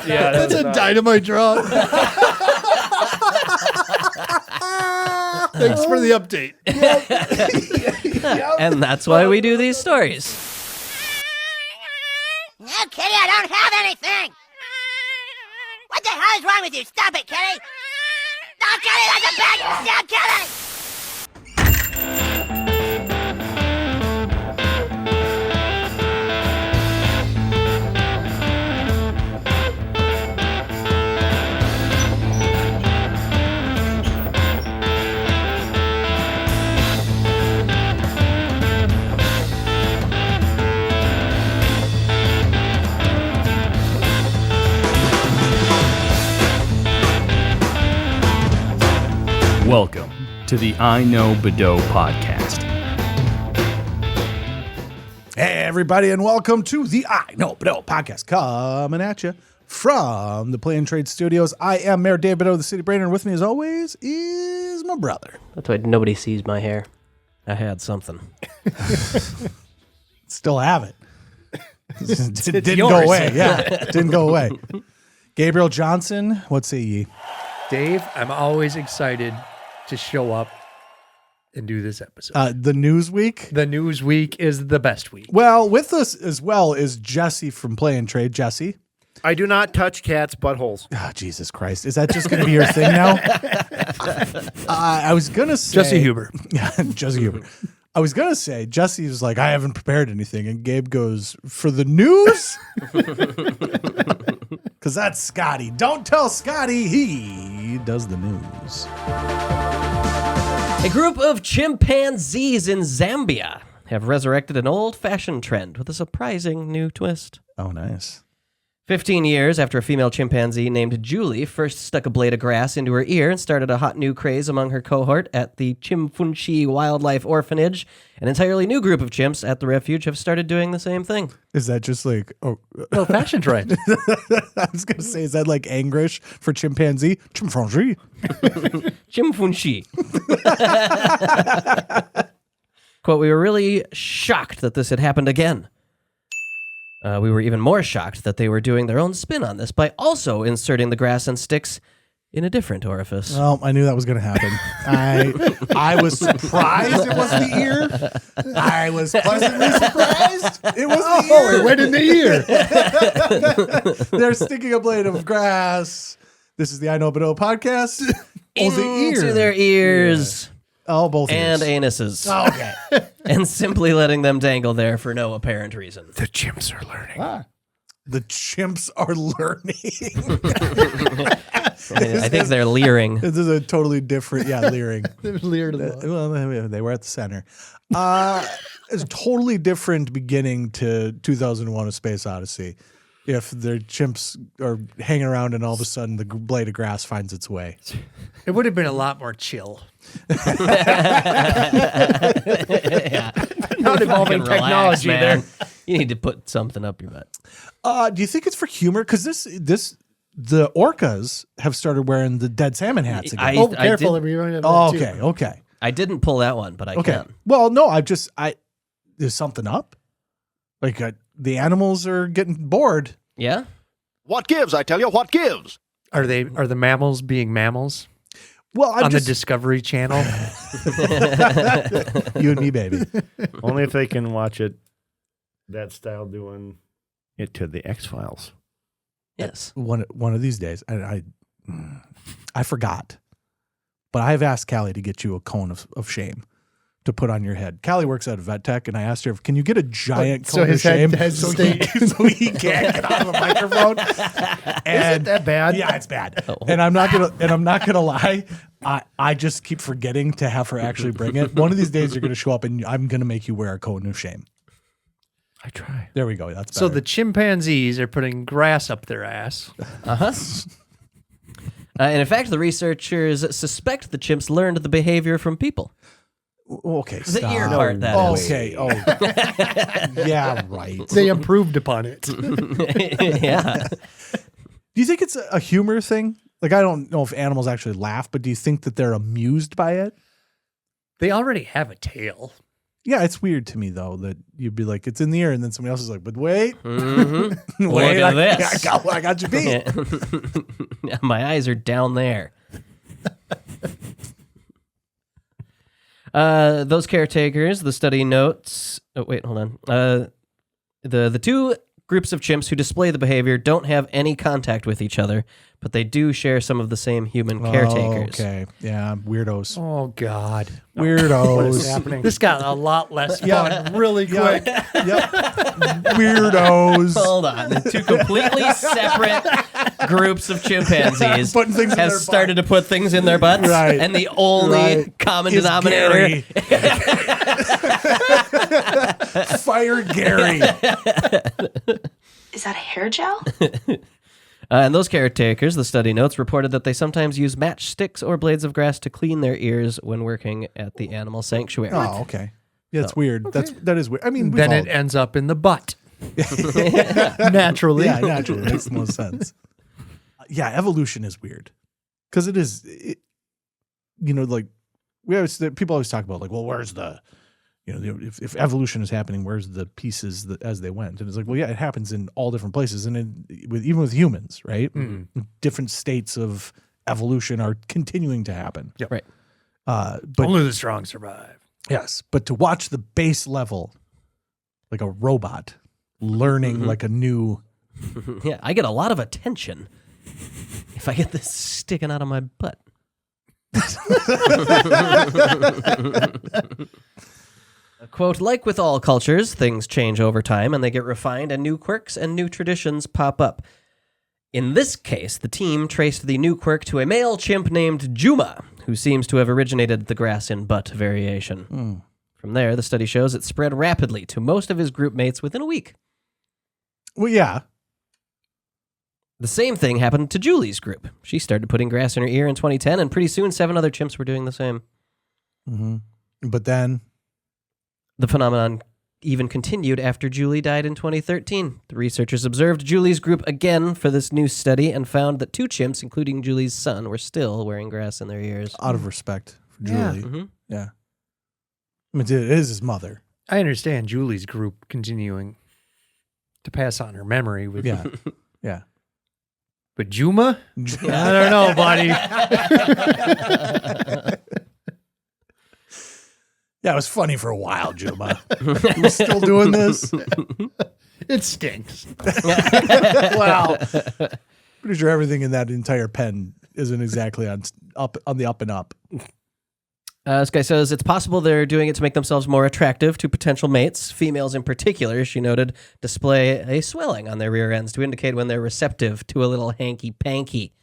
Yeah, that's a dynamite drop. Thanks for the update. And that's why we do these stories. No, Kitty, I don't have anything. What the hell is wrong with you? Stop it, Kitty. No, Kitty, that's a bag. No, Kitty. Welcome to the iKnowBadeaux podcast. Hey, everybody, and welcome to the iKnowBadeaux podcast, coming at you from the Play and Trade Studios. I am Mayor Dave Badeaux, the city brainer, and with me, as always, is my brother. That's why nobody sees my hair. I had something. Still have it. Didn't go away. Yeah, didn't go away. Gabriel Johnson, what say ye? Dave, I'm always excited to show up and do this episode. The news week. The news week is the best week. Well, with us as well is Jesse from Play and Trade. Jesse. I do not touch cats' buttholes. Oh, Jesus Christ. Is that just going to be your thing now? I was going to say... Jesse Huber. Yeah, Jesse Huber. I was going to say, Jesse was like, I haven't prepared anything. And Gabe goes, for the news? Because that's Scotty. Don't tell Scotty. He does the news. A group of chimpanzees in Zambia have resurrected an old-fashioned trend with a surprising new twist. Oh, nice. 15 years after a female chimpanzee named Julie first stuck a blade of grass into her ear and started a hot new craze among her cohort at the Chimfunshi Wildlife Orphanage, an entirely new group of chimps at the refuge have started doing the same thing. Is that just like... Oh, Fashion trend. I was going to say, is that like English for chimpanzee? Chimpanzee. Chimfunshi. Quote, we were really shocked that this had happened again. We were even more shocked that they were doing their own spin on this by also inserting the grass and sticks in a different orifice. Well, I knew that was going to happen. I was surprised it was the ear. I was pleasantly surprised it was the ear. It went in the ear. They're sticking a blade of grass. This is the iKnowBadeaux podcast. Into their ears. Oh, both and ears. anuses. Oh, okay. And simply letting them dangle there for no apparent reason. The chimps are learning. The chimps are learning. I think they're leering. This is a totally different, leering. They're leered Well, they were at the center. It's a totally different beginning to 2001: A Space Odyssey. If the chimps are hanging around and all of a sudden the blade of grass finds its way. It would have been a lot more chill. Yeah. Not involving Fucking relax, technology man. there. You need to put something up your butt. Do you think it's for humor? Because the orcas have started wearing the dead salmon hats again. Careful. Okay. I didn't pull that one, but I can. Well, no, there's something up. Like the animals are getting bored. Yeah? What gives? I tell you, what gives? Are the mammals being mammals? Well, on the Discovery Channel? You and me, baby. Only if they can watch it that style doing it to the X-Files. Yes. One of these days, and I forgot, but I've asked Callie to get you a cone of shame to put on your head. Callie works at a vet tech, and I asked her, can you get a giant cone of shame so he can't get out of the microphone? And, is it that bad? Yeah, it's bad. Oh. And I'm not gonna lie. I just keep forgetting to have her actually bring it. One of these days, you're gonna show up, and I'm gonna make you wear a cone of shame. I try. There we go. That's better. So the chimpanzees are putting grass up their ass. Uh-huh. And in fact, the researchers suspect the chimps learned the behavior from people. Okay, stop. The ear part, that is. Okay, oh. Yeah, right. They improved upon it. Yeah. Do you think it's a humor thing? Like, I don't know if animals actually laugh, but do you think that they're amused by it? They already have a tail. Yeah, it's weird to me though that you'd be like, it's in the air, and then somebody else is like, but wait, Mm-hmm. wait, Look at this. I got you beat. Yeah, my eyes are down there. Those caretakers, the study notes. Oh, wait, hold on. The two groups of chimps who display the behavior don't have any contact with each other, but they do share some of the same human caretakers. Okay, yeah, weirdos. Oh, God. Weirdos. What is happening? This got a lot less fun really quick. Yep. Weirdos. Hold on. The two completely separate groups of chimpanzees Putting things in have their started to put things in their butts. Right. And the only Right. common Is denominator. Gary. Fire Gary. Is that a hair gel? And those caretakers, the study notes, reported that they sometimes use matchsticks or blades of grass to clean their ears when working at the animal sanctuary. Oh, okay. Yeah, it's weird. That is weird. I mean, Then it ends up in the butt. Naturally. Yeah, naturally. It makes the most sense. Yeah, evolution is weird. Because like, people always talk about, like, well, where's the, if evolution is happening, where's the pieces as they went? And it's like, well, yeah, it happens in all different places. And even with humans, right? Mm-hmm. Different states of evolution are continuing to happen. Yep. Right. But Only the strong survive. yes, but to watch the base level, like a robot learning like a new. Yeah, I get a lot of attention if I get this sticking out of my butt. Quote, like with all cultures, things change over time and they get refined and new quirks and new traditions pop up. In this case, the team traced the new quirk to a male chimp named Juma, who seems to have originated the grass in butt variation. From there, the study shows it spread rapidly to most of his group mates within a week. Well, yeah. The same thing happened to Julie's group. She started putting grass in her ear in 2010, and pretty soon 7 other chimps were doing the same. But then The phenomenon even continued after Julie died in 2013. The researchers observed Julie's group again for this new study and found that 2 chimps, including Julie's son, were still wearing grass in their ears. out of respect for Yeah. Julie. Yeah. I mean, it is his mother. I understand Julie's group continuing to pass on her memory with Yeah. Yeah. But Juma? I don't know, buddy. Yeah, it was funny for a while, Juma. You still doing this? It stinks. Wow. Pretty sure everything in that entire pen isn't exactly on the up and up. This guy says it's possible they're doing it to make themselves more attractive to potential mates. Females in particular, she noted, display a swelling on their rear ends to indicate when they're receptive to a little hanky-panky.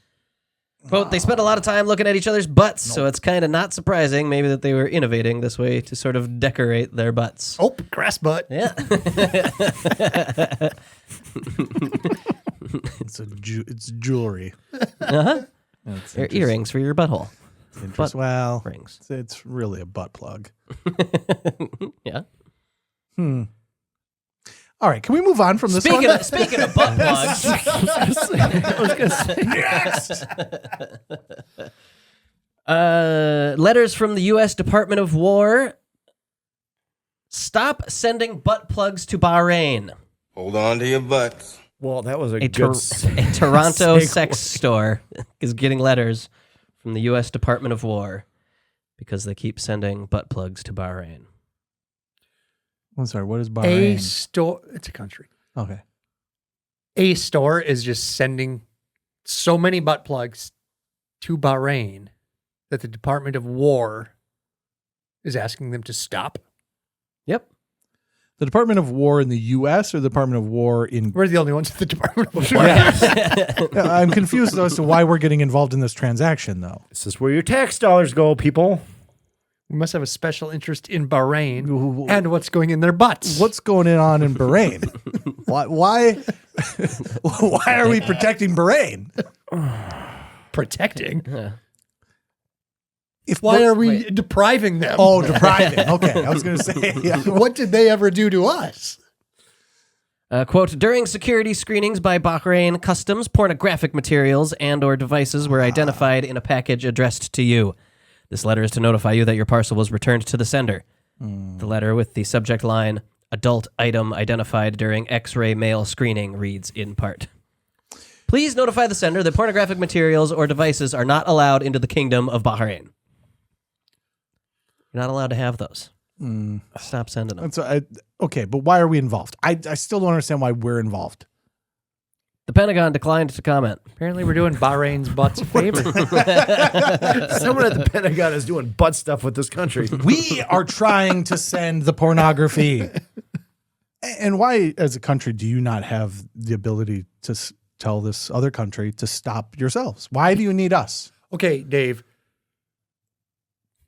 Quote, they spent a lot of time looking at each other's butts, so it's kind of not surprising maybe that they were innovating this way to sort of decorate their butts. Oh, grass butt. Yeah. It's jewelry. Uh-huh. It's They're earrings for your butthole. Butt well, Rings. it's really a butt plug. Yeah. All right, can we move on from this Speaking one? speaking of butt plugs. Next! Letters from the U.S. Department of War. Stop sending butt plugs to Bahrain. Hold on to your butts. Well, that was a A good Toronto segue. sex store is getting letters from the U.S. Department of War because they keep sending butt plugs to Bahrain. I'm sorry, what is A Bahrain? store. It's a country. Okay. A store is just sending so many butt plugs to Bahrain that the Department of War is asking them to stop. Yep. The Department of War in the U.S. or the Department of War in... We're the only ones at the Department of War. Yeah, I'm confused as to why we're getting involved in this transaction, though. This is where your tax dollars go, people. We must have a special interest in Bahrain and what's going in their butts. What's going on in Bahrain? Why are we protecting Bahrain? protecting? Yeah. Why are we depriving them? Oh, depriving. Okay, I was going to say, yeah. What did they ever do to us? Quote, during security screenings by Bahrain Customs, pornographic materials and or devices were identified in a package addressed to you. This letter is to notify you that your parcel was returned to the sender. The letter with the subject line, adult item identified during X-ray male screening, reads in part, please notify the sender that pornographic materials or devices are not allowed into the Kingdom of Bahrain. You're not allowed to have those. Stop sending them. Okay, but why are we involved? I still don't understand why we're involved. The Pentagon declined to comment. Apparently, we're doing Bahrain's butts a favor. Someone at the Pentagon is doing butt stuff with this country. We are trying to send the pornography. And why, as a country, do you not have the ability to tell this other country to stop yourselves? Why do you need us? Okay, Dave.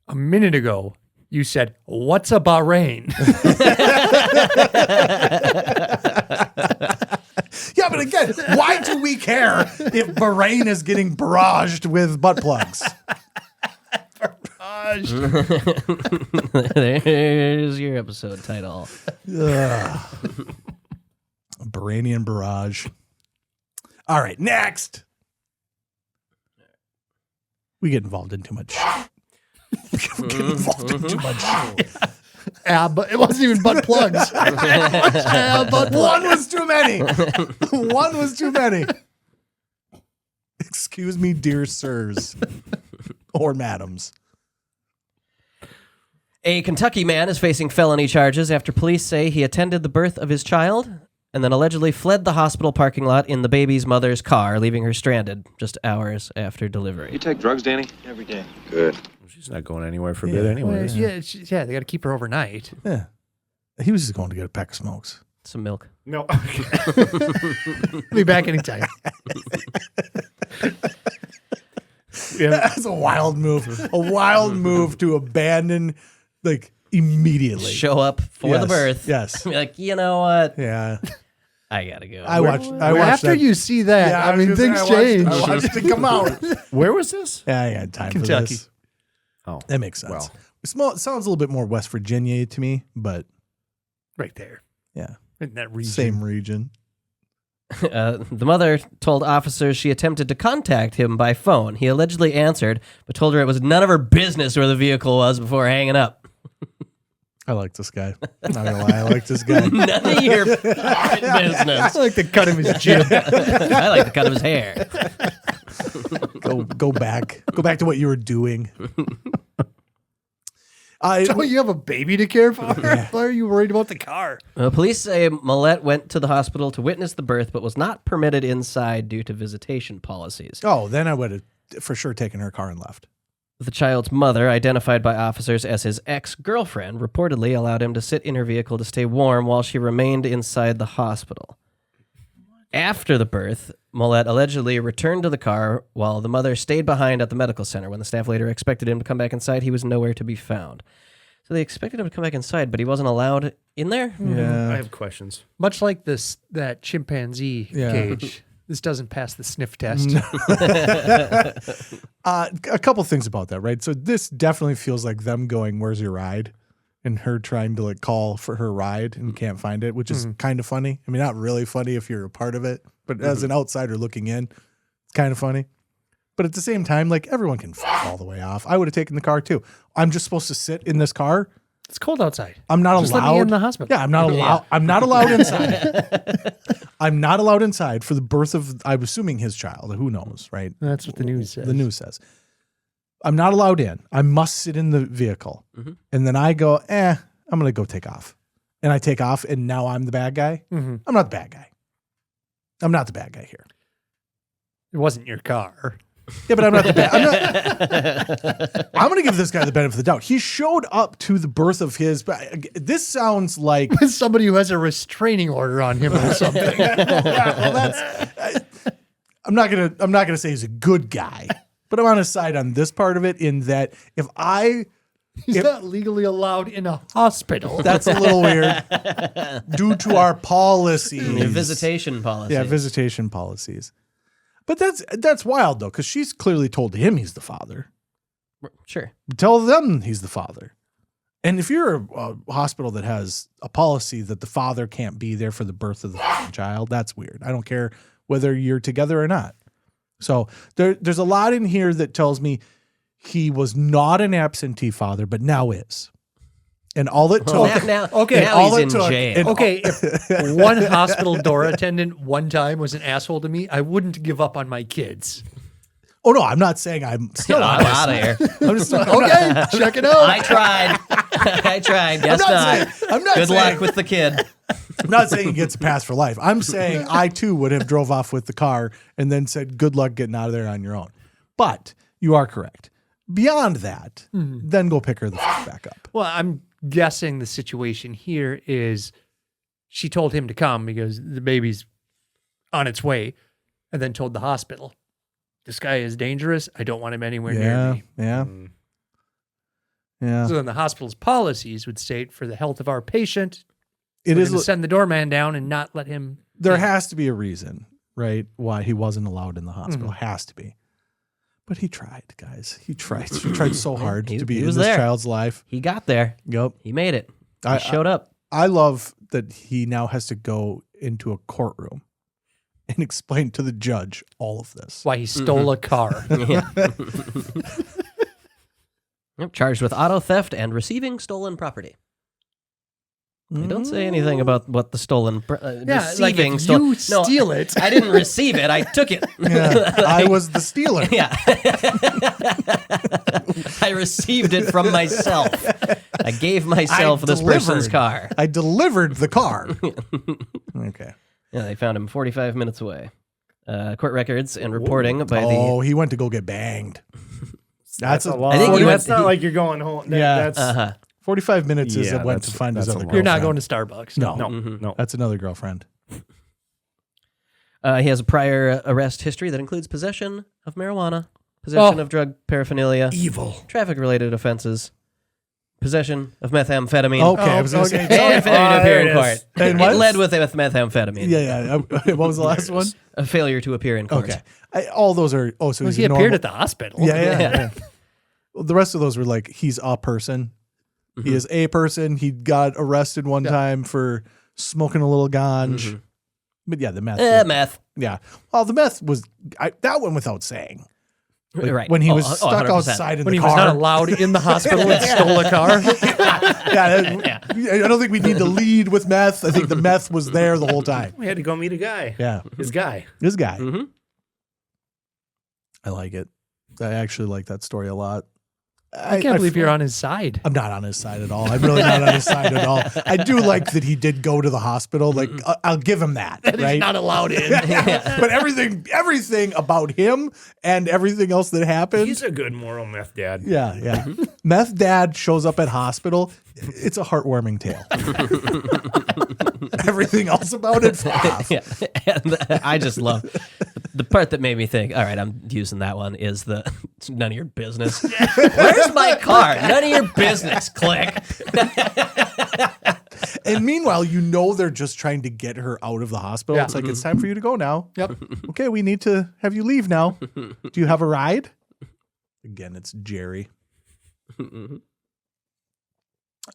A minute ago, you said, what's a Bahrain? Yeah, but again, why do we care if Bahrain is getting barraged with butt plugs? There's your episode title. Bahrainian barrage. All right, next. We get involved in too much. We get involved in too much. But it wasn't even butt plugs. One was too many. One was too many. Excuse me, dear sirs or madams. A Kentucky man is facing felony charges after police say he attended the birth of his child and then allegedly fled the hospital parking lot in the baby's mother's car, leaving her stranded just hours after delivery. You take drugs, Danny? Every day. Good. She's not going anywhere for a bit anyways. Yeah, they got to keep her overnight. Yeah. He was just going to get a pack of smokes. Some milk. No. Be back anytime. That's a wild move. A wild move to abandon, like, immediately. Show up for the birth. Yes. Be like, you know what? Yeah. I gotta go. I watched After that. you see that, Yeah, I mean, things change. I watched it come out. Where was this? Yeah, I had time Kentucky. for this. Oh, That makes sense. well. It sounds a little bit more West Virginia to me, but Right there. yeah, In that region. same region. The mother told officers she attempted to contact him by phone. He allegedly answered, but told her it was none of her business where the vehicle was before hanging up. I like this guy. Not gonna lie, I like this guy. None of your fucking business. I like the cut of his jib. I like the cut of his hair. Go back. Go back to what you were doing. Don't you have a baby to care for? Why are you worried about the car? Police say Millette went to the hospital to witness the birth, but was not permitted inside due to visitation policies. Oh, then I would have for sure taken her car and left. The child's mother, identified by officers as his ex-girlfriend, reportedly allowed him to sit in her vehicle to stay warm while she remained inside the hospital. After the birth, Millette allegedly returned to the car while the mother stayed behind at the medical center. When the staff later expected him to come back inside, he was nowhere to be found. So they expected him to come back inside, but he wasn't allowed in there? Yeah. I have questions. Much like that chimpanzee Yeah. cage. This doesn't pass the sniff test. A couple things about that, right? So this definitely feels like them going, "Where's your ride?" and her trying to like call for her ride and can't find it, which is kind of funny. I mean, not really funny if you're a part of it, but as an outsider looking in, it's kind of funny. But at the same time, like everyone can fuck all the way off. I would have taken the car too. I'm just supposed to sit in this car. It's cold outside. I'm not Just allowed let me in the hospital. Yeah, I'm not allowed. I'm not allowed inside. I'm not allowed inside for the birth of, I'm assuming, his child. Who knows, right? That's what the news says. The news says. I'm not allowed in. I must sit in the vehicle. And then I go, I'm going to go take off. And I take off, and now I'm the bad guy. I'm not the bad guy. I'm not the bad guy here. It wasn't your car. Yeah, but I'm not the bad. I'm going to give this guy the benefit of the doubt. He showed up to the birth of his. This sounds like Somebody who has a restraining order on him or something. I'm not gonna say he's a good guy, but I'm on his side on this part of it. In that, He's not legally allowed in a hospital. that's a little weird due to our policies. Your visitation policy. Yeah, visitation policies. But that's wild though, because she's clearly told him he's the father. Sure. Tell them he's the father. And if you're a hospital that has a policy that the father can't be there for the birth of the child, that's weird. I don't care whether you're together or not. So there's a lot in here that tells me he was not an absentee father, but now is. And all it took. Well, now all he's it in took- jail. and- Okay, if one hospital door attendant one time was an asshole to me, I wouldn't give up on my kids. Oh no, I'm not saying I'm still I'm on out of here. I'm just Okay, check it out. I tried. I tried. Guess not not. saying- I'm not Good saying- luck with the kid. I'm not saying he gets a pass for life. I'm saying I too would have drove off with the car and then said, good luck getting out of there on your own. But you are correct. Beyond that, then go pick her the fuck back up. Well, I'm guessing the situation here is she told him to come because the baby's on its way, and then told the hospital, this guy is dangerous. I don't want him anywhere near me. Yeah. Yeah. So then the hospital's policies would state, for the health of our patient, It we're is. gonna send the doorman down and not let him. There in. has to be a reason, right? Why he wasn't allowed in the hospital. Has to be. But he tried, guys. He tried. He tried so hard He- to be he in was this there. child's life. He got there. Yep. He made it. He I- showed up. I love that he now has to go into a courtroom and explain to the judge all of this. Why he stole a car. Yeah. Yep, charged with auto theft and receiving stolen property. They don't say anything about what the stolen Yeah, like receiving if stolen. you steal it. I didn't receive it. I took it. Yeah, I was the stealer. Yeah. I received it from myself. I gave myself this person's car. I delivered the car. Okay. Yeah, they found him 45 minutes away. Court records and reporting by Oh, he went to go get banged. That's a long. I think he That's went- not like you're going home. Yeah. That's 45 minutes is Yeah, it went to that's- find his that's other a girlfriend. You're not going to Starbucks. No. no. That's another girlfriend. He has a prior arrest history that includes possession of marijuana, possession of drug paraphernalia, Evil. traffic-related offenses, possession of methamphetamine, Okay, I was going to say. and failure to appear there in it court. is. And It what? led with methamphetamine. Yeah. What was the last one? A failure to appear in court. Okay. All those are. Oh, so Well, he's he a appeared normal- at the hospital. Yeah. Well, the rest of those were like he's a person. He is a person. He got arrested one time for smoking a little ganj. But yeah, the meth. Meth. Yeah. Well, the meth was that went without saying. Like, Right. When he Oh, was oh, stuck 100%. outside in When the he car. was not allowed in the hospital and stole a car. I don't think we need to lead with meth. I think the meth was there the whole time. We had to go meet a guy. Yeah. His guy. This guy. Mhm. I like it. I actually like that story a lot. I can't believe you're on his side. I'm not on his side at all. I'm really not on his side at all. I do like that he did go to the hospital. Like I'll give him that. Right? He's not allowed in. But everything about him and everything else that happened. He's a good moral meth dad. Yeah. Meth dad shows up at hospital. It's a heartwarming tale. Everything else about it, fuck off. Yeah. And I just love the part that made me think, all right, I'm using that one, is the it's none of your business. Where's my car? None of your business. Click. And meanwhile, they're just trying to get her out of the hospital. Yeah. It's like, it's time for you to go now. Yep. Okay, we need to have you leave now. Do you have a ride? Again, it's Jerry.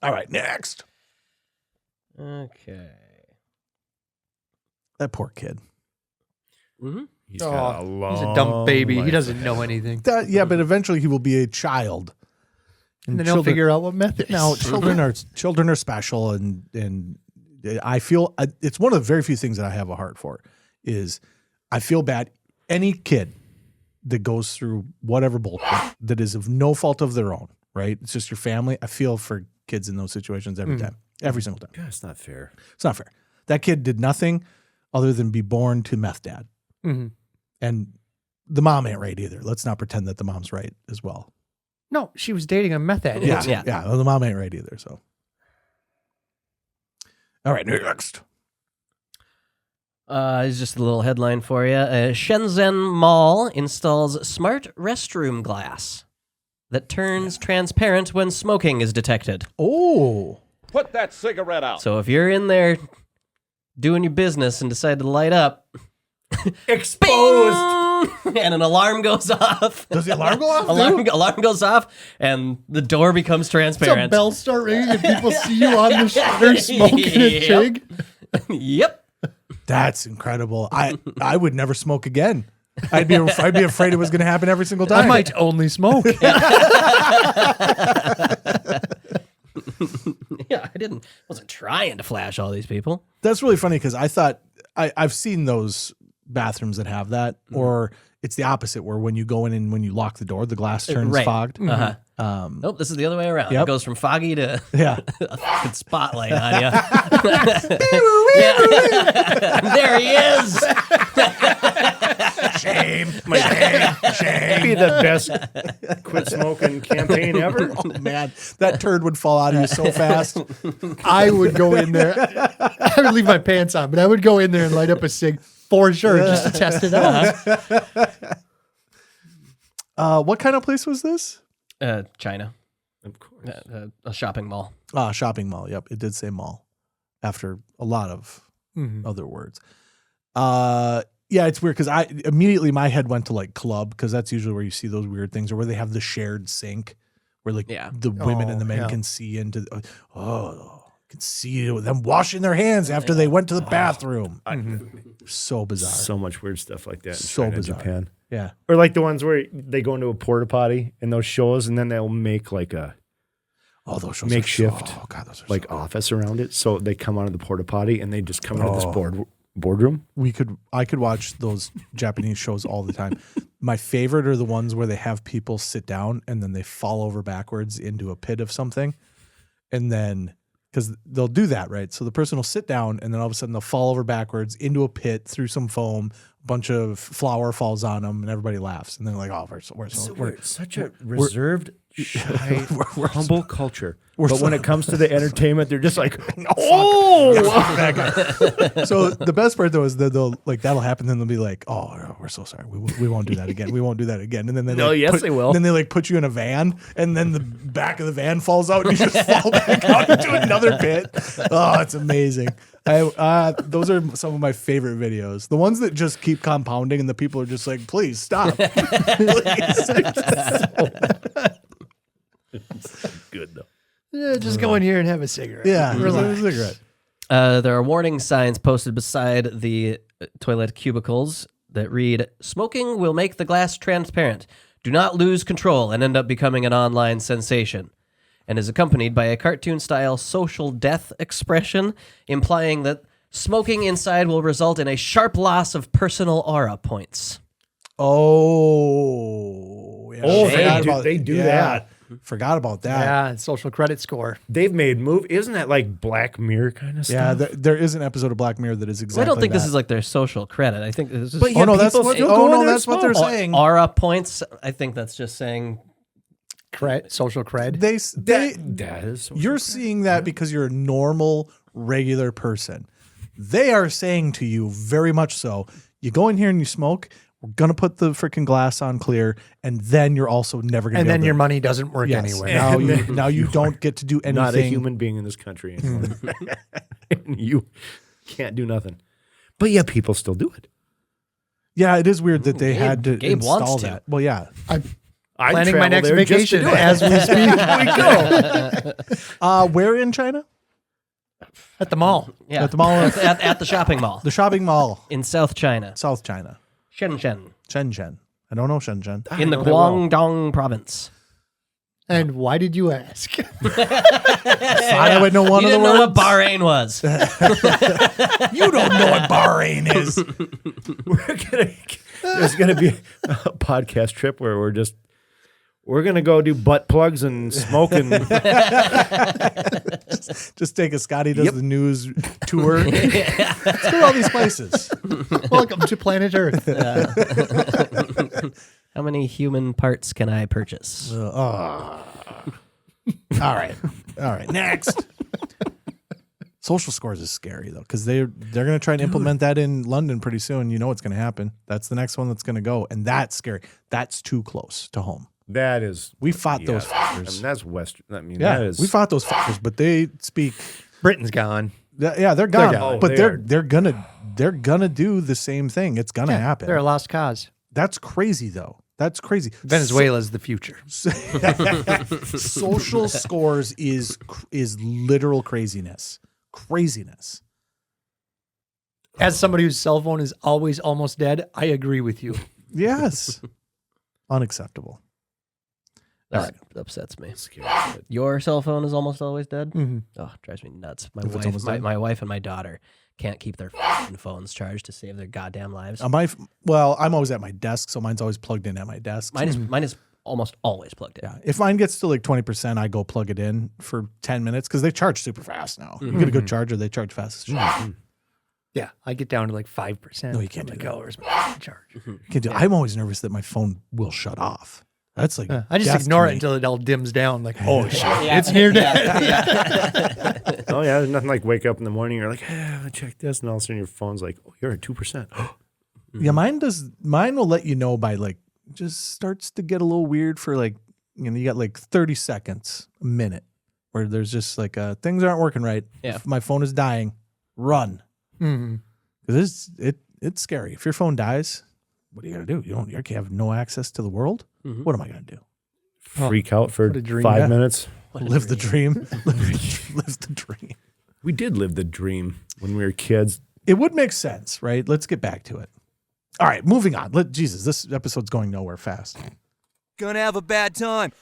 All right, next. Okay. That poor kid. He's got a long He's a dumb baby. He life doesn't ahead. know anything. Yeah, but eventually he will be a child. And then he'll figure out what meth is. Now, children are special, and I feel it's one of the very few things that I have a heart for. Is I feel bad any kid that goes through whatever bullshit that is of no fault of their own. Right? It's just your family. I feel for kids in those situations every time, every single time. God, it's not fair. It's not fair. That kid did nothing other than be born to meth dad, and the mom ain't right either. Let's not pretend that the mom's right as well. No, she was dating a meth addict. Yeah. Well, the mom ain't right either. So, all right, next. It's just a little headline for you. Shenzhen Mall installs smart restroom glass that turns transparent when smoking is detected. Oh, Put that cigarette out. So if you're in there doing your business and decide to light up, Exposed. and an alarm goes off. does the alarm go off? Alarm goes off, and the door becomes Some transparent. bells start ringing and people see you on the shutter smoking a Yep. jig. Yep. That's incredible. I would never smoke again. I'd be afraid it was going to happen every single time. I might only smoke. Yeah, wasn't trying to flash all these people. That's really funny because I thought I've seen those bathrooms that have that, or it's the opposite where when you go in and when you lock the door, the glass turns Right. fogged. Uh-huh. Nope, this is the other way around. Yep. It goes from foggy to Yeah. a fucking spotlight on you. There he is. Shame. Be the best quit smoking campaign ever. Oh man, that turd would fall out of you so fast. I would go in there. I would leave my pants on, but I would go in there and light up a cig for sure just to test it out. What kind of place was this? China. Of course. A shopping mall. Shopping mall. Yep, it did say mall after a lot of other words. Yeah, it's weird because immediately my head went to like club because that's usually where you see those weird things or where they have the shared sink where like the women and the men can see into can see them washing their hands after they went to the bathroom. So bizarre. So much weird stuff like that in So China and bizarre. Japan. Yeah. Or like the ones where they go into a porta potty in those shows and then they'll make like a Those shows makeshift oh god, those are like so office around it. So they come out of the porta potty and they just come out of this boardroom. I could watch those Japanese shows all the time. My favorite are the ones where they have people sit down and then they fall over backwards into a pit of something. And then, because they'll do that, right? So the person will sit down and then all of a sudden they'll fall over backwards into a pit through some foam. A bunch of flour falls on them and everybody laughs. And they're like, oh, we're Such a reserved, shy, we're humble culture. we're But so- when it comes to the entertainment, they're just like, So the best part though is that they'll like that'll happen. Then they'll be like, "Oh, no, we're so sorry. We won't do that again. We won't do that again." And then they No, like, yes, they will. Then they like put you in a van, and then the back of the van falls out, and you just fall back out into another pit. Oh, it's amazing. Those are some of my favorite videos. The ones that just keep compounding, and the people are just like, "Please stop." Please. good though. Yeah, just go in here and have a cigarette. Yeah, Relax. a cigarette. There are warning signs posted beside the toilet cubicles that read, "Smoking will make the glass transparent. Do not lose control and end up becoming an online sensation," and is accompanied by a cartoon-style social death expression, implying that smoking inside will result in a sharp loss of personal aura points. Oh, yeah. Oh, Forgot they do that. Forgot about that. Yeah, social credit score. They've made Isn't that like Black Mirror kind of Yeah, stuff? there is an episode of Black Mirror that is exactly I don't think that. this is like their social credit. I think this is But Oh no, that's people what. still Oh go in no, there that's and what they're smoke. saying. aura points. I think that's just saying Social cred. They that is so you're seeing that because you're a normal, regular person. They are saying to you very much so. You go in here and you smoke. We're gonna put the freaking glass on clear, and then you're also never gonna. And be then able your to, money doesn't work yes. anyway. Now you don't get to do anything. not a human being in this country anymore. And you can't do nothing. But yeah, people still do it. Yeah, it is weird that they had to Gabe install wants to. that. Well, yeah. I'd Planning my travel next there just to vacation do it. as we speak. Where in China? At the mall. yeah, At the mall. at the shopping mall The shopping mall, in South China, South China, Shenzhen, Shenzhen. I don't know Shenzhen. in the know that well. Guangdong province. And why did you ask? I would know one You of the didn't know what words. Bahrain was. You don't know what Bahrain is. There's gonna be a podcast trip where we're gonna go do butt plugs and smoke and Just take a Scotty does the news tour. Let's go to all these places. Welcome to planet Earth. How many human parts can I purchase? All right. Next. Social scores is scary though, because they're going to try and implement that in London pretty soon. You know what's going to happen. That's the next one that's going to go, and that's scary. That's too close to home. that is We fought those I mean, fuckers. that's Western. I mean, Yeah, that is we fought those fuckers, but they speak. Britain's gone. Yeah, they're gone. gone. But They they're gonna do the same thing. It's gonna happen. They're a lost cause. That's crazy though. That's crazy. Venezuela's the future. Social scores is literal craziness. Craziness. As somebody whose cell phone is always almost dead, I agree with you. Yes. Unacceptable. That upsets me. Scary. Your cell phone is almost always dead? Mm-hmm. Oh, drives me nuts. If it's almost dead? My wife and my daughter can't keep their phones charged to save their goddamn lives. I'm always at my desk, so mine's always plugged in at my desk. Mine is almost always plugged in. Yeah. If mine gets to like 20%, I go plug it in for 10 minutes because they charge super fast now. You get a good charger, they charge fast as shit. Yeah, I get down to like 5%. No, you can't I'm do like, that. oh, where's my charge? I'm always nervous that my phone will shut off. That's like I just death ignore to it me. until it all dims down. Like, oh shit, Yeah. it's near dead. Oh yeah, there's nothing like wake up in the morning. You're like, I'm gonna check this, and all of a sudden your phone's like, oh, you're at 2%. Yeah, mine does. Mine will let you know by like just starts to get a little weird for like you got like 30 seconds, a minute, where there's just like things aren't working right. Yeah. If my phone is dying, run. Mm-hmm. Because it's scary. If your phone dies, what are you gonna do? You have no access to the world. What am I gonna do? Freak out for what a dream. 5 Yeah. minutes. Live the dream. Live the dream. We did live the dream when we were kids. It would make sense, right? Let's get back to it. All right, moving on. Jesus, this episode's going nowhere fast. Gonna have a bad time.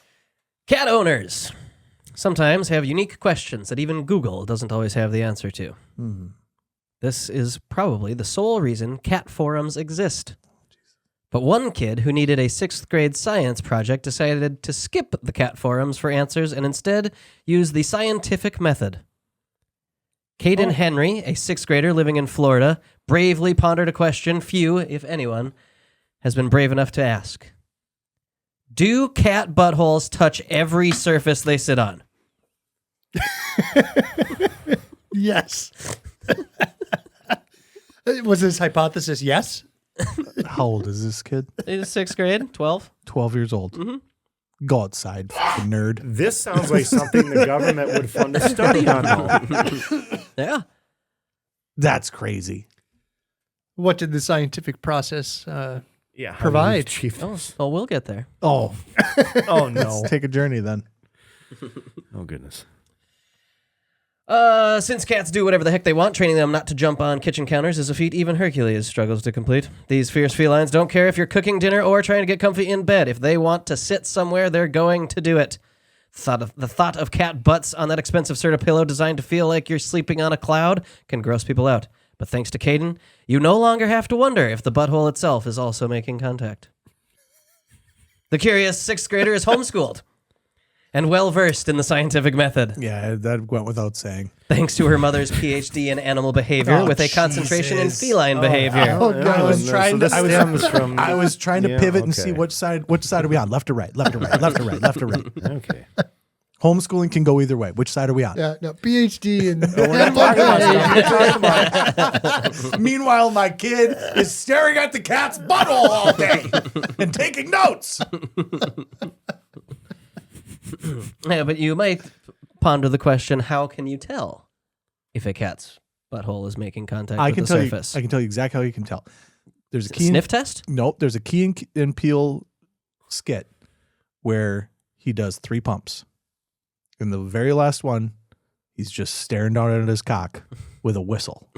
Cat owners sometimes have unique questions that even Google doesn't always have the answer to. This is probably the sole reason cat forums exist. But one kid who needed a 6th grade science project decided to skip the cat forums for answers and instead use the scientific method. Caden Henry, a 6th grader living in Florida, bravely pondered a question few, if anyone, has been brave enough to ask. Do cat buttholes touch every surface they sit on? Yes. Was his hypothesis yes? How old is this kid? He's 6th grade, 12. 12 years old. Go outside, fucking nerd. This sounds like something the government would fund a study on. Though. Yeah. That's crazy. What did the scientific process Yeah, how Provide. do you achieve this? Oh, we'll get there. Oh, Oh no! let's take a journey then. Oh goodness! Since cats do whatever the heck they want, training them not to jump on kitchen counters is a feat even Hercules struggles to complete. These fierce felines don't care if you're cooking dinner or trying to get comfy in bed. If they want to sit somewhere, they're going to do it. The thought of cat butts on that expensive Serta pillow designed to feel like you're sleeping on a cloud can gross people out. But thanks to Caden, you no longer have to wonder if the butthole itself is also making contact. The curious 6th grader is homeschooled and well-versed in the scientific method, Yeah, that went without saying. thanks to her mother's PhD in animal behavior with a concentration in feline behavior. Oh, God, I was trying to. So this stems from. I was trying to Yeah, pivot and okay. see which side are we on? Left or right? Left or right? Left or right? Left or right? Okay. Homeschooling can go either way. Which side are we on? Yeah, no, PhD in Meanwhile, my kid is staring at the cat's butthole all day and taking notes. Yeah, but you might ponder the question, how can you tell if a cat's butthole is making contact I with can the tell surface? you. I can tell you exactly how you can tell. There's a Is it key a sniff test? Nope. There's a Key and Peele skit where he does 3 pumps. In the very last one, he's just staring down at his cock with a whistle.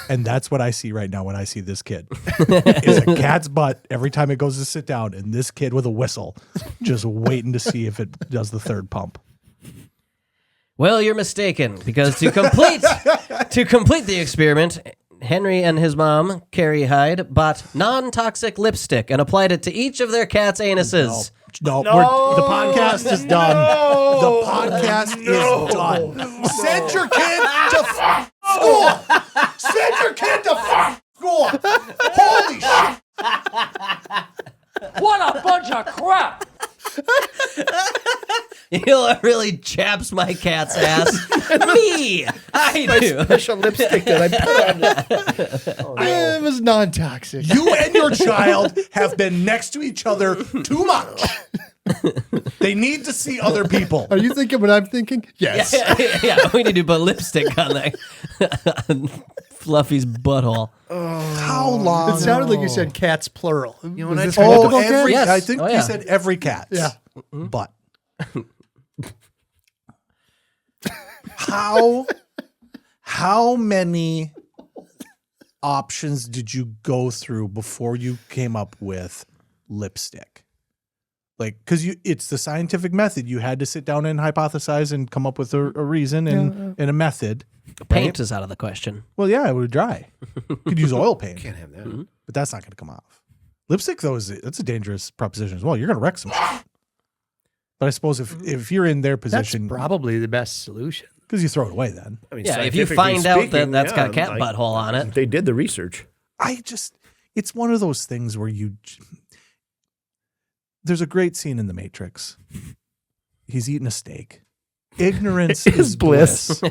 And that's what I see right now when I see this kid. Is a cat's butt every time it goes to sit down, and this kid with a whistle, just waiting to see if it does the 3rd pump. Well, you're mistaken, because to complete the experiment, Henry and his mom, Carrie Hyde, bought non-toxic lipstick and applied it to each of their cats' anuses. No, the podcast is done. The podcast is done. Send your kid to school. Send your kid to school. Holy shit. What a bunch of crap! You know what really chaps my cat's ass? Me! I do. Special lipstick that I put on it. It was non-toxic. You and your child have been next to each other too much. They need to see other people. Are you thinking what I'm thinking? Yes. Yeah, we need to put lipstick on that Fluffy's butthole. How long? It sounded like you said cats plural. You know, when I Oh, every. Yes. I think Oh, you yeah. said every cat. Yeah. But how many options did you go through before you came up with lipstick? Like, because it's the scientific method. You had to sit down and hypothesize and come up with a reason and a method. Paint is out of the question. Well, yeah, it would dry. Could use oil paint. Can't have that. But that's not going to come off. Lipstick, though, that's a dangerous proposition as well. You're going to wreck some shit. But I suppose if you're in their That's position, probably the best solution. because you throw it away then. I mean, Yeah, if you scientifically find out that speaking, that's got a yeah, cat like, butthole on it. They did the research. It's one of those things where there's a great scene in The Matrix. He's eating a steak. Ignorance is bliss.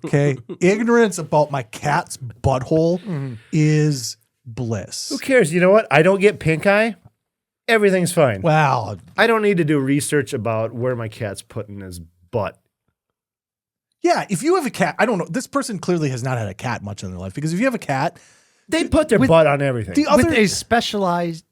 Okay. Ignorance about my cat's butthole is bliss. Who cares? You know what? I don't get pink eye. Everything's fine. Wow. I don't need to do research about where my cat's putting his butt. Yeah. If you have a cat, I don't know. This person clearly has not had a cat much in their life, because if you have a cat, They put their butt on everything. With a specialized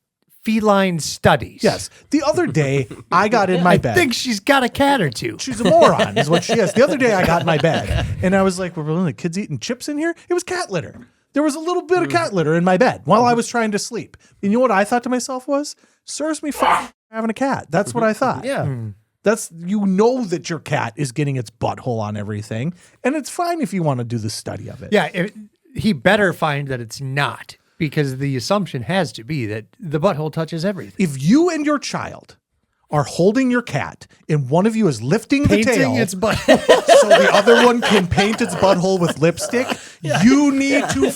feline studies. yes. The other day, I got in my I bed. think she's got a cat or two. She's a moron, is what she is. The other day, I got in my bed, and I was like, "Were the kids eating chips in here?" It was cat litter. There was a little bit of cat litter in my bed while I was trying to sleep. And you know what I thought to myself was, serves me for having a cat. That's what I thought. Yeah. That's, you know, that your cat is getting its butthole on everything, and it's fine if you want to do the study of it. Yeah, he better find that it's not, because the assumption has to be that the butthole touches everything. If you and your child are holding your cat and one of you is lifting the tail Painting its butthole. so the other one can paint its butthole with lipstick, you need to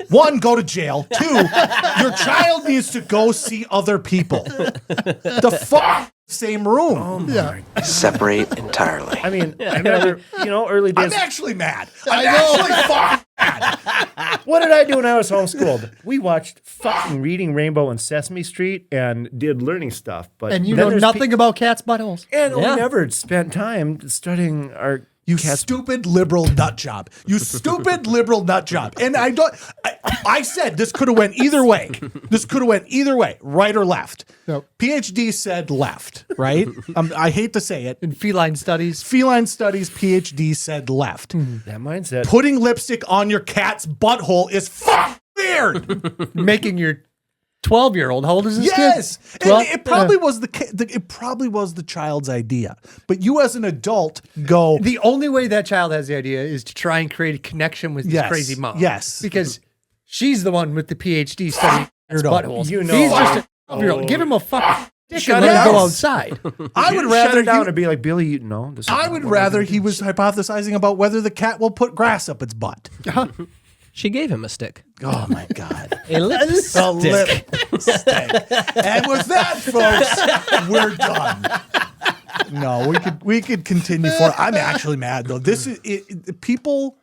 one, go to jail. Two, your child needs to go see other people. The same room. Separate entirely. I mean, I remember, early days. I'm actually mad. I'm actually fucking mad. What did I do when I was homeschooled? We watched fucking Reading Rainbow and Sesame Street and did learning stuff. But And you then know there's nothing about cats' buttholes. And Yeah. we never spent time studying our You cat's. stupid liberal nut job. You stupid liberal nut job. And I said this could have went either way. This could have went either way, right or left. Nope. PhD said left, right? I hate to say it. In feline studies. Feline studies PhD said left. That mindset. Putting lipstick on your cat's butthole is weird. Making your 12-year-old. How old is this kid? Yes, and 12? it probably was it probably was the child's idea. But you, as an adult, go. The only way that child has the idea is to try and create a connection with Yes, this crazy mom. yes. Because she's the one with the PhD studying buttholes. You know. He's just a 12-year-old. Give him a fucking dick Shut and let it him go down. outside. I would Shut rather it down he, and be like, Billy, you know. This is I not would what rather I'm he was hypothesizing about whether the cat will put grass up its butt. She gave him a stick. Oh my God. A lipstick. A lipstick. And with that, folks, we're done. No, we could continue for. I'm actually mad though. This is people.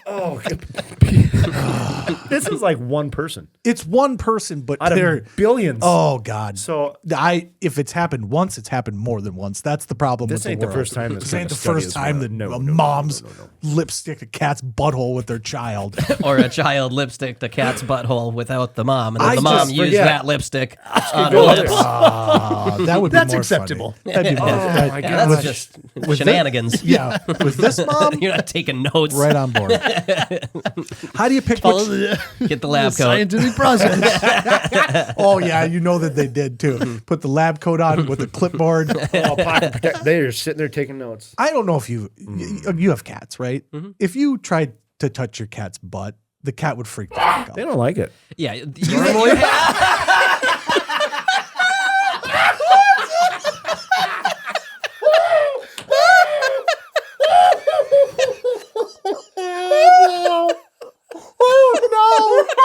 Oh, this is like one person It's one person, but out they're of billions. oh God. So if it's happened once, it's happened more than once. That's the problem. This with ain't the the world. first time that's This been ain't a the study first as time well. that No, a no, mom's no. lipstick a cat's butthole with their child. Or a child lipstick the cat's butthole without the mom. And then I the mom just used forget. that lipstick on her go lips. That would be That's more acceptable. funny. That'd be more. Oh, my Yeah, God. that's just shenanigans. Yeah, with this mom, You're not taking notes. right on board. How do you pick Follow which? Get the lab coat. scientific process. Oh yeah, you know that they did too. Put the lab coat on with the clipboard. Oh, pocket protect. They are sitting there taking notes. I don't know if you have cats, right? If you tried to touch your cat's butt, the cat would freak the fuck out. They don't like it. Yeah. You,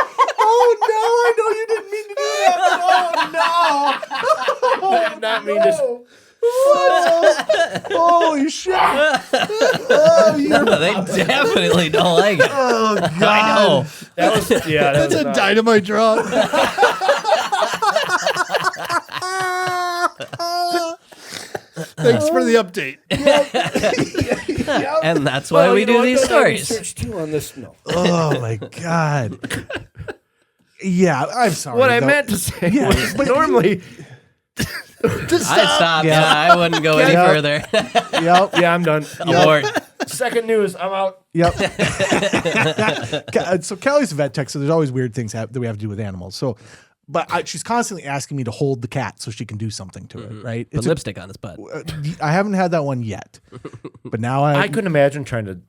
I know you didn't mean to do that. I did not mean to. Holy shit! they definitely don't like it. Oh God! I know. That was, yeah, that That's was a not- dynamite drop. Thanks for the update. And that's why we do these stories. Research too on this. No. Oh my God! Yeah, I'm sorry. What I though. meant to say Yeah, was but- normally. I'd stop. Yeah. Yeah, I wouldn't go any Yeah. further. Yep. Yeah, I'm done. Abort. Second news. I'm out. Yep. So Callie's a vet tech, so there's always weird things that we have to do with animals. So she's constantly asking me to hold the cat so she can do something to it, right? Put lipstick on his butt. I haven't had that one yet, but now I couldn't imagine trying to.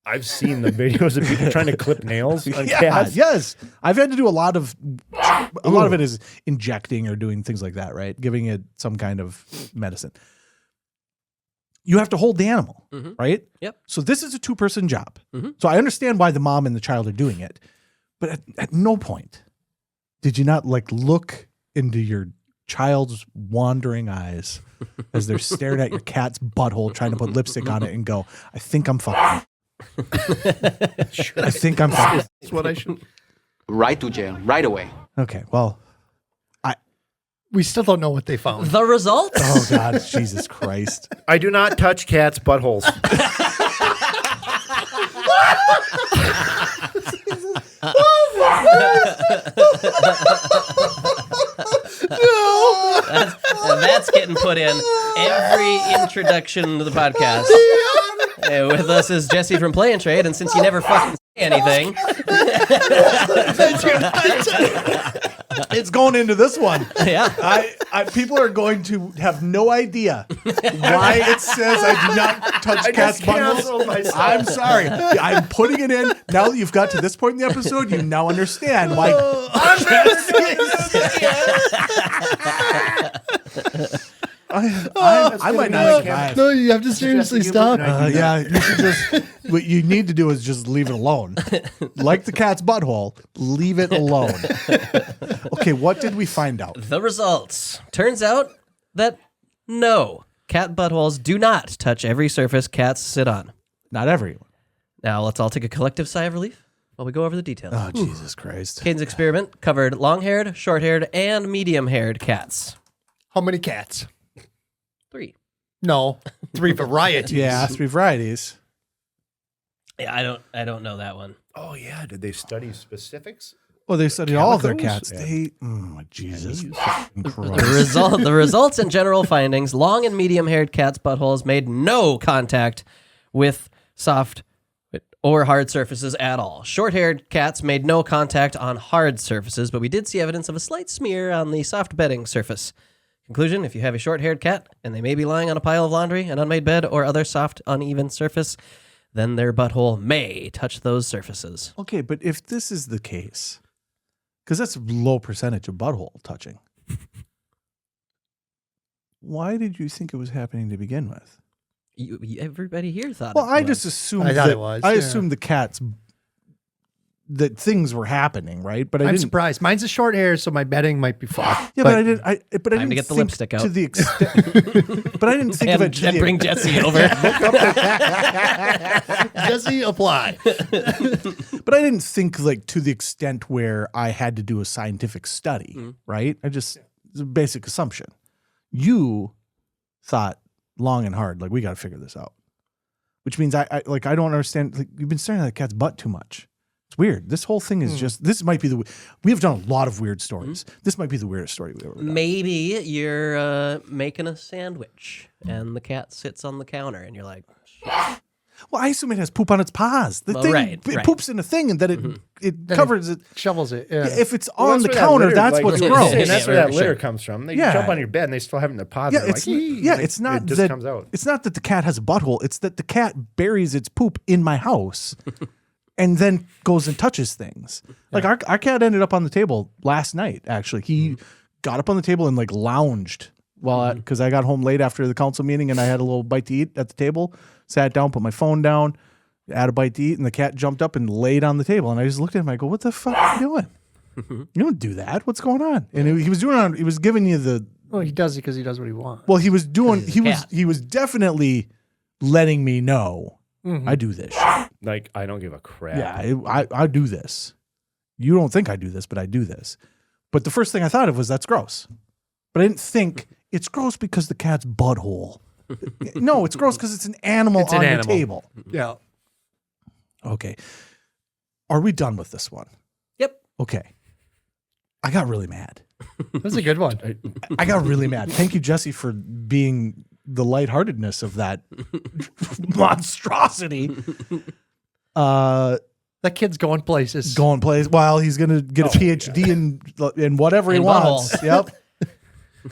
I've seen the videos of people trying to clip nails on cats. Yes, I've had to do a lot of it is injecting or doing things like that, right? Giving it some kind of medicine. You have to hold the animal, right? Yep. So this is a 2-person job. So I understand why the mom and the child are doing it, but at no point did you not like look into your child's wandering eyes as they're staring at your cat's butthole, trying to put lipstick on it, and go, "I think I'm fucking. I think I'm fucking." That's what I should. Right to jail, right away. Okay, well, We still don't know what they found. The results? oh God, Jesus Christ! I do not touch cats' buttholes. That's getting put in every introduction to the podcast. With us is Jesse from Play and Trade, and since you never fucking say anything, It's going into this one. yeah. People are going to have no idea why it says I do not touch cats' canceled buttholes. myself. I'm sorry. I'm putting it in. Now that you've got to this point in the episode, you now understand why. I might not survive. No, you have to seriously stop. Yeah, you should just. What you need to do is just leave it alone. Like the cat's butthole, leave it alone. Okay, what did we find out? The results. Turns out that no, cat buttholes do not touch every surface cats sit on. Not everyone. Now let's all take a collective sigh of relief while we go over the details. Oh, Jesus Christ. Caden's experiment covered long-haired, short-haired, and medium-haired cats. How many cats? 3. No, 3 varieties. Yeah, 3 varieties. Yeah, I don't know that one. Oh yeah, did they study specifics? Well, they studied all of their Calicos? cats. Yeah. Jesus. The results and general findings: long and medium-haired cats' buttholes made no contact with soft or hard surfaces at all. Short-haired cats made no contact on hard surfaces, but we did see evidence of a slight smear on the soft bedding surface. Conclusion: if you have a short-haired cat and they may be lying on a pile of laundry, an unmade bed, or other soft, uneven surface, then their butthole may touch those surfaces. Okay, but if this is the case, because that's a low percentage of butthole touching, why did you think it was happening to begin with? Everybody here thought. Well, it I was. just assumed I thought that it was, I yeah. assumed the cats that things were happening, right? But I I'm didn't. surprised. Mine's a short hair, so my bedding might be fucked. Yeah, but I didn't. But I Time didn't to get the think lipstick out. to the extent. But I didn't think of it. To and the, bring Jesse over. Jesse, apply. But I didn't think like to the extent where I had to do a scientific study, right? It's a basic assumption. You thought long and hard, like we got to figure this out, which means I don't understand. Like you've been staring at the cat's butt too much. It's weird. This whole thing is just. This might be we have done a lot of weird stories. This might be the weirdest story we've ever done. Maybe you're making a sandwich and the cat sits on the counter and you're like, Well, I assume it has poop on its paws. The Well, thing right. poops in a thing, and then it covers it. Shovels it. Yeah. If it's Well, on the that's where that counter, litter, that's like, what's is gross. sitting. That's where Yeah, that litter sure. comes from. They Yeah. jump on your bed and they still have it in their paws. Yeah, They're it's like, "Ee," yeah, like, it's not it just that comes out. it's not that the cat has a butthole. It's that the cat buries its poop in my house, and then goes and touches things. Like our cat ended up on the table last night. Actually, he got up on the table and like lounged while because I got home late after the council meeting and I had a little bite to eat at the table. Sat down, put my phone down, had a bite to eat, and the cat jumped up and laid on the table. And I just looked at him. I go, "What the fuck are you doing? You don't do that. What's going on?" And he was doing. He was giving you the. Well, he does it because he does what he wants. Well, he was doing. he's a cat. He was definitely letting me know I do this shit. Like, I don't give a crap. Yeah, I do this. You don't think I do this, but I do this. But the first thing I thought of was that's gross. But I didn't think it's gross because the cat's butthole. No, it's gross because it's an animal It's an on animal. the table. Yeah. Okay. Are we done with this one? yep. Okay. I got really mad. That's a good one. I got really mad. Thank you, Jesse, for being the lightheartedness of that monstrosity. That kid's going places. Going plays. Well, he's going to get a PhD in whatever he In wants. buttholes.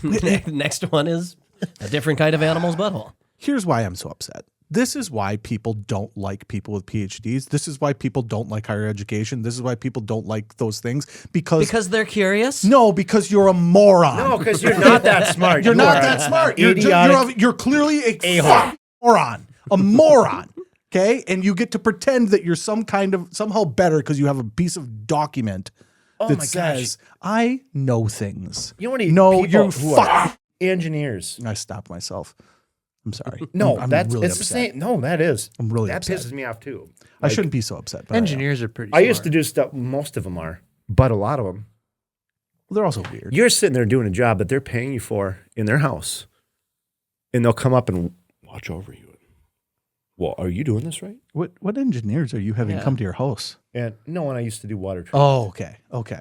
Yep. Next one is a different kind of animal's butthole. Here's why I'm so upset. This is why people don't like people with PhDs. This is why people don't like higher education. This is why people don't like those things Because they're curious? No, because you're a moron. No, because you're not that smart. You're You not are that smart. idiotic. You're clearly a A-hole. moron. A moron. Okay? And you get to pretend that you're somehow better because you have a piece of document that my says, I know things. You know what? No, people you're who are engineers. I stopped myself. I'm sorry. No, I'm that's really it's the upset. same. No, that is. I'm really that upset. pisses me off too. I shouldn't be so upset. But Engineers are pretty I smart. used to do stuff. Most of them are, but a lot of them. They're also weird. You're sitting there doing a job that they're paying you for in their house, and they'll come up and watch over you. Well, are you doing this right? What engineers are you having come to your house? And no, when I used to do water treatment. Oh, okay.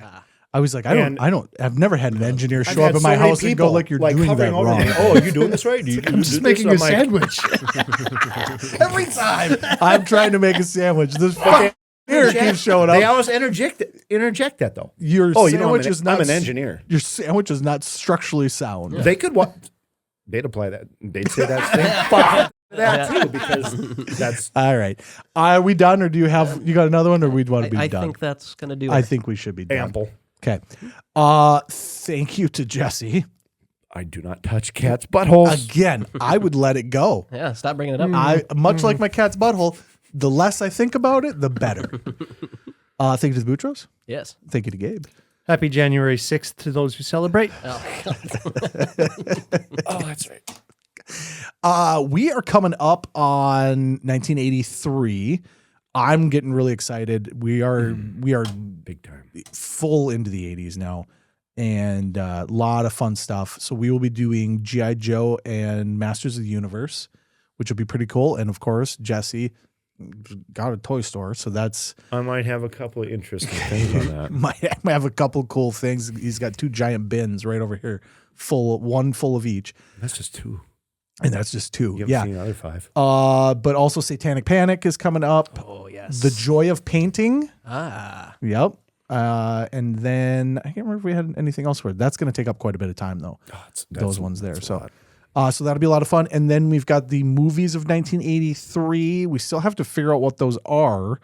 I was like, I've never had an engineer show up had at my so many house and go people, like you're doing that hovering over wrong. me. Oh, are you doing this right? I'm just making a sandwich. Every time I'm trying to make a sandwich, this fucking engineer keeps showing They up. always interject that though. Your Oh, sandwich is not. I'm an engineer. Your sandwich is not structurally sound. They could what? They'd apply that. They'd say that same fuck that too because that's. All right. Are we done, or do you got another one, or we'd want to be I done? think that's going to do it. I think we should be done. Ample. Okay. Thank you to Jesse. I do not touch cats' buttholes. Again, I would let it go. Yeah, stop bringing it up. Much like my cat's butthole, the less I think about it, the better. Thank you to the Boutros. Yes. Thank you to Gabe. Happy January 6th to those who celebrate. Oh, Oh, that's right. We are coming up on 1983. I'm getting really excited. We are Big time. full into the 80s now, and a lot of fun stuff. So we will be doing G.I. Joe and Masters of the Universe, which will be pretty cool. And of course, Jesse got a toy store, so that's I might have a couple of interesting things on that. might have a couple cool things. He's got 2 giant bins right over here, one full of each, That's just 2. and that's just 2. You haven't Yeah. seen the other 5. But also Satanic Panic is coming up. oh yes. The Joy of Painting. Ah. Yep. And then I can't remember if we had anything else for it. That's going to take up quite a bit of time though. Those ones there. So that'll be a lot of fun. And then we've got the movies of 1983. We still have to figure out what those are.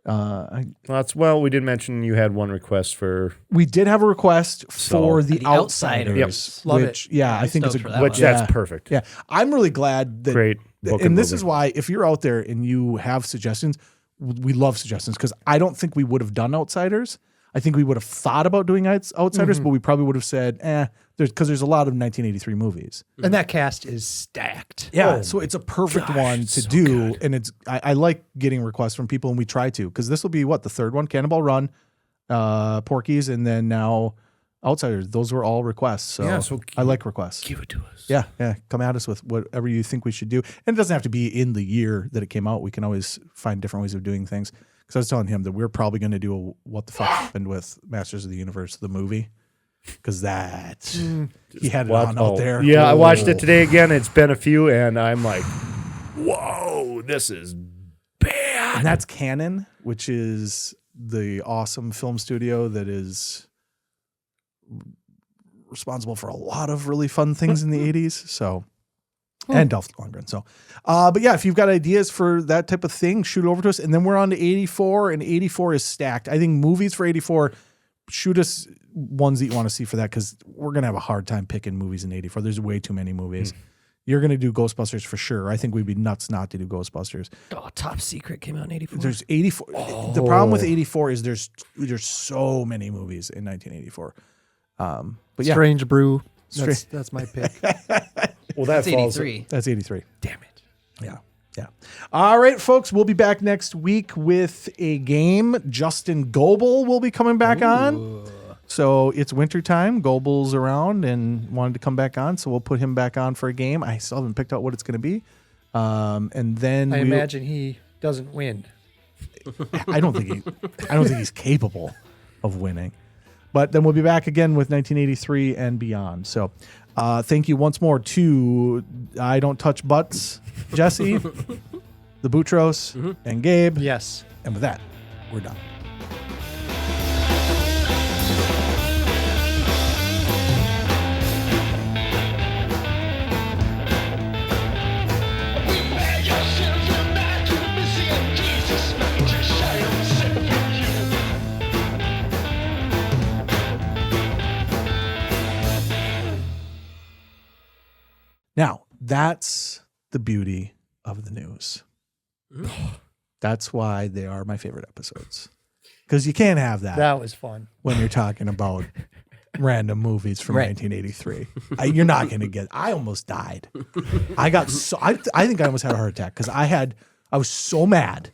We did mention you had one request for We did have a request for So- The The Outsiders. Outsiders. Love which, yeah, I think it's stoked for a that which one. that's perfect. Yeah, I'm really glad that. Great book And this movie. is why, if you're out there and you have suggestions, we love suggestions because I don't think we would have done Outsiders. I think we would have thought about doing Outsiders, but we probably would have said, there's a lot of 1983 movies. And that cast is stacked. Yeah, so it's a perfect one to do, and it's I like getting requests from people, and we try to because this will be the third one: Cannonball Run, Porky's, and then now Outsiders. Those were all requests, so, Yeah, so I like requests. Give it to us. Yeah, come at us with whatever you think we should do, and it doesn't have to be in the year that it came out. We can always find different ways of doing things. Because I was telling him that we're probably going to do a what the fuck happened with Masters of the Universe, the movie. Because that he had it on out there. Yeah, I watched it today again. It's been a few, and I'm like, whoa, this is bad. And that's Canon, which is the awesome film studio that is responsible for a lot of really fun things in the 80s. So, and Dolph Lundgren. So, but yeah, if you've got ideas for that type of thing, shoot it over to us. And then we're on to 84, and 84 is stacked. I think movies for 84, shoot us ones that you want to see for that, because we're going to have a hard time picking movies in 84. There's way too many movies. You're going to do Ghostbusters for sure. I think we'd be nuts not to do Ghostbusters. Oh, Top Secret came out in 84. There's 84. The problem with 84 is there's so many movies in 1984. But yeah, Strange Brew. That's my pick. Well, that That's falls. 83. that's 83. Damn it. Yeah. All right, folks, we'll be back next week with a game. Justin Goebel will be coming back on. So it's wintertime. Goebel's around and wanted to come back on, so we'll put him back on for a game. I still haven't picked out what it's going to be. And then I imagine he doesn't win. I don't think he's capable of winning. But then we'll be back again with 1983 and beyond. So thank you once more to I Don't Touch Butts, Jesse, the Boutros, and Gabe. Yes. And with that, We're done. Now, that's the beauty of the news. That's why they are my favorite episodes. Because you can't have that That was fun. when you're talking about random movies from 1983. You're not going to get. I almost died. I got so. I think I almost had a heart attack because I was so mad,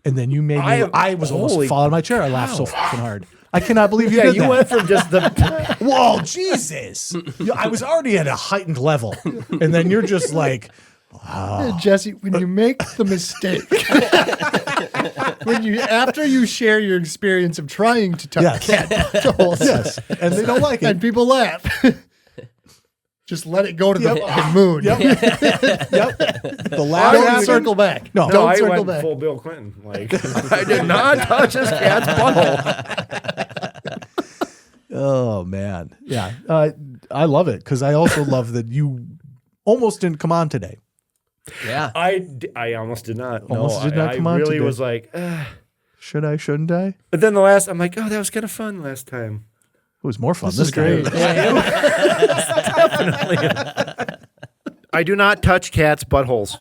and then you made me. I was almost falling out of my chair. I laughed so fucking hard. I cannot believe you did that. went from just the Whoa, Jesus! I was already at a heightened level, and then you're just like, Jesse, when you make the mistake, after you share your experience of trying to touch cat buttholes, and they don't like it, and people laugh, just let it go to the fucking moon. Yep. The last Don't circle back. No, don't I circle went back. full Bill Clinton. Like I did not touch this cat's butthole. Oh man, yeah, I love it because I also love that you almost didn't come on today. Yeah. I almost did not. Almost did not come on I really today. was like, Should I? Shouldn't I? but then the last, I'm like, oh, that was kind of fun last time. It was more fun This this is time. great. I do not touch cats' buttholes.